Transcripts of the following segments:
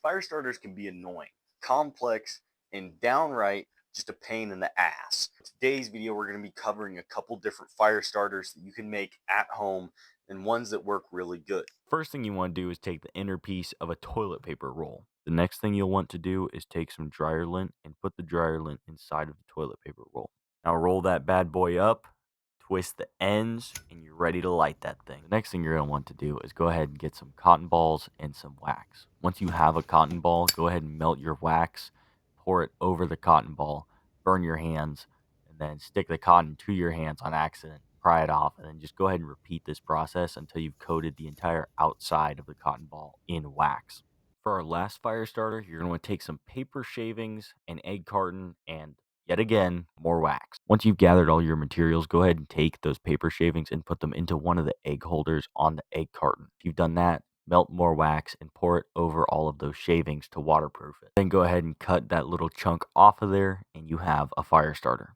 Fire starters can be annoying, complex, and downright just a pain in the ass. In today's video, we're going to be covering a couple different fire starters that you can make at home and ones that work really good. First thing you want to do is take the inner piece of a toilet paper roll. The next thing you'll want to do is take some dryer lint and put the dryer lint inside of the toilet paper roll. Now roll that bad boy up, twist the ends, and you're ready to light that thing. The next thing you're going to want to do is go ahead and get some cotton balls and some wax. Once you have a cotton ball, go ahead and melt your wax, pour it over the cotton ball, burn your hands, and then stick the cotton to your hands on accident. Pry it off, and then just go ahead and repeat this process until you've coated the entire outside of the cotton ball in wax. For our last fire starter, you're going to want to take some paper shavings, an egg carton, and yet again, more wax. Once you've gathered all your materials, go ahead and take those paper shavings and put them into one of the egg holders on the egg carton. If you've done that, melt more wax and pour it over all of those shavings to waterproof it. Then go ahead and cut that little chunk off of there, and you have a fire starter.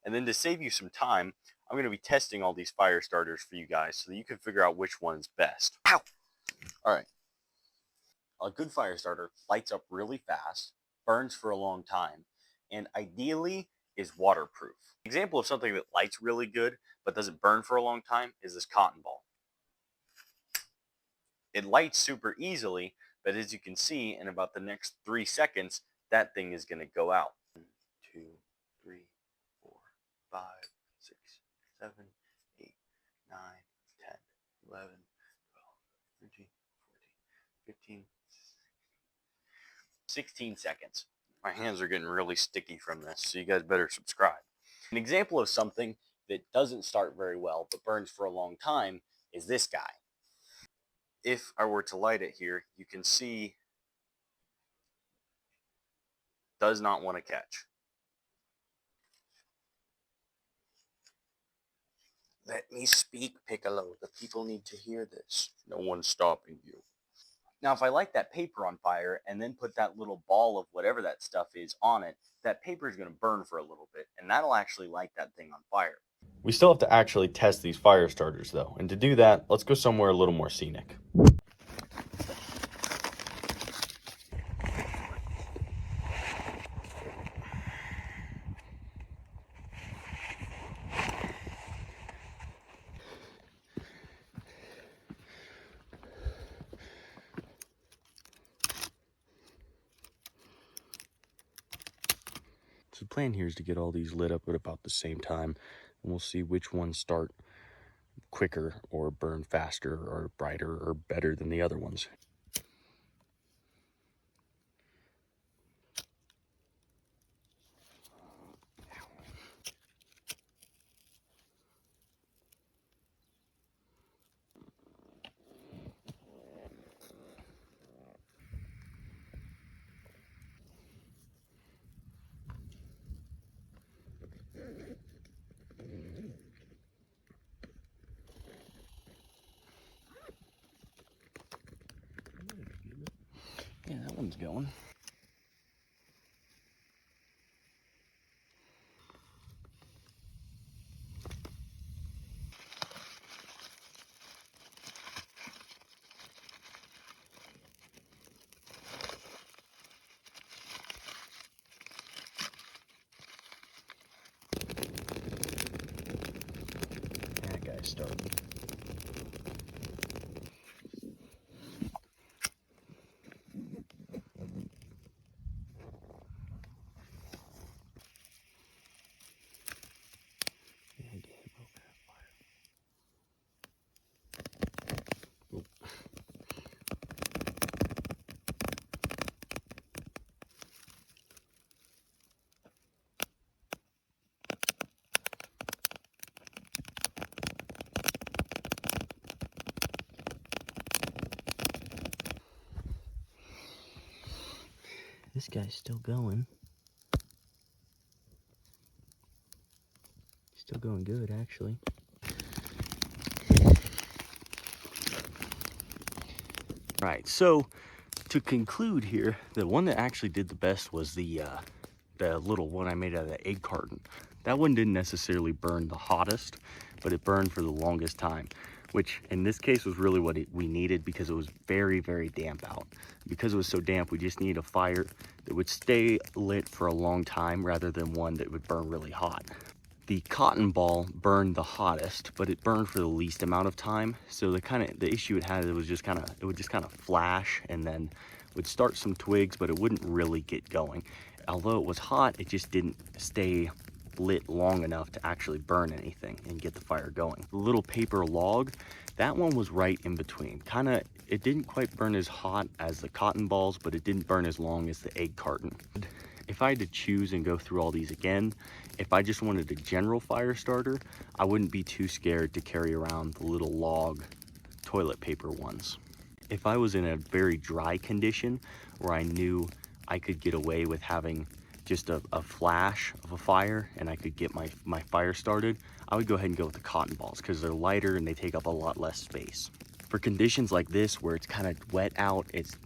And then to save you some time, I'm going to be testing all these fire starters for you guys so that you can figure out which one's best. Ow! All right. A good fire starter lights up really fast, burns for a long time, and ideally is waterproof. An example of something that lights really good but doesn't burn for a long time is this cotton ball. It lights super easily, but as you can see, in about the next 3 seconds, that thing is going to go out. 1, 2, 3, 4, 5, 6, 7, 8, 9, 10, 11, 12, 13, 14, 15, 16 seconds. My hands are getting really sticky from this, so you guys better subscribe. An example of something that doesn't start very well but burns for a long time is this guy. If I were to light it here, you can see does not want to catch. Let me speak, Piccolo. The people need to hear this. No one's stopping you. Now, if I light that paper on fire and then put that little ball of whatever that stuff is on it, that paper is going to burn for a little bit, and that'll actually light that thing on fire. We still have to actually test these fire starters though, and to do that, let's go somewhere a little more scenic. So the plan here is to get all these lit up at about the same time, and we'll see which ones start quicker or burn faster or brighter or better than the other ones. Yeah, that one's going. That guy's starting. This guy's still going. Still going good, actually. Right, so to conclude here, the one that actually did the best was the little one I made out of the egg carton. That one didn't necessarily burn the hottest, but it burned for the longest time, which in this case was really what we needed because it was very, very damp out. Because it was so damp, we just needed a fire that would stay lit for a long time rather than one that would burn really hot. The cotton ball burned the hottest, but it burned for the least amount of time. So the issue it had, it would just kind of flash and then would start some twigs, but it wouldn't really get going. Although it was hot, it just didn't stay lit long enough to actually burn anything and get the fire going. The little paper log, that one was right in between. It didn't quite burn as hot as the cotton balls, but it didn't burn as long as the egg carton. If I had to choose and go through all these again, if I just wanted a general fire starter, I wouldn't be too scared to carry around the little log toilet paper ones. If I was in a very dry condition where I knew I could get away with having just a flash of a fire and I could get my fire started, I would go ahead and go with the cotton balls because they're lighter and they take up a lot less space. For conditions like this where it's kind of wet out, it's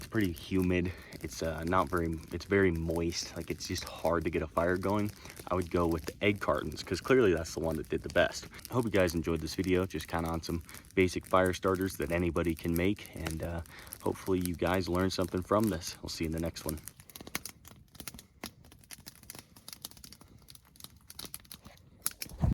pretty humid, it's very moist, like it's just hard to get a fire going, I would go with the egg cartons because clearly that's the one that did the best. I hope you guys enjoyed this video, just kind of on some basic fire starters that anybody can make, and hopefully you guys learned something from this. We'll see you in the next one.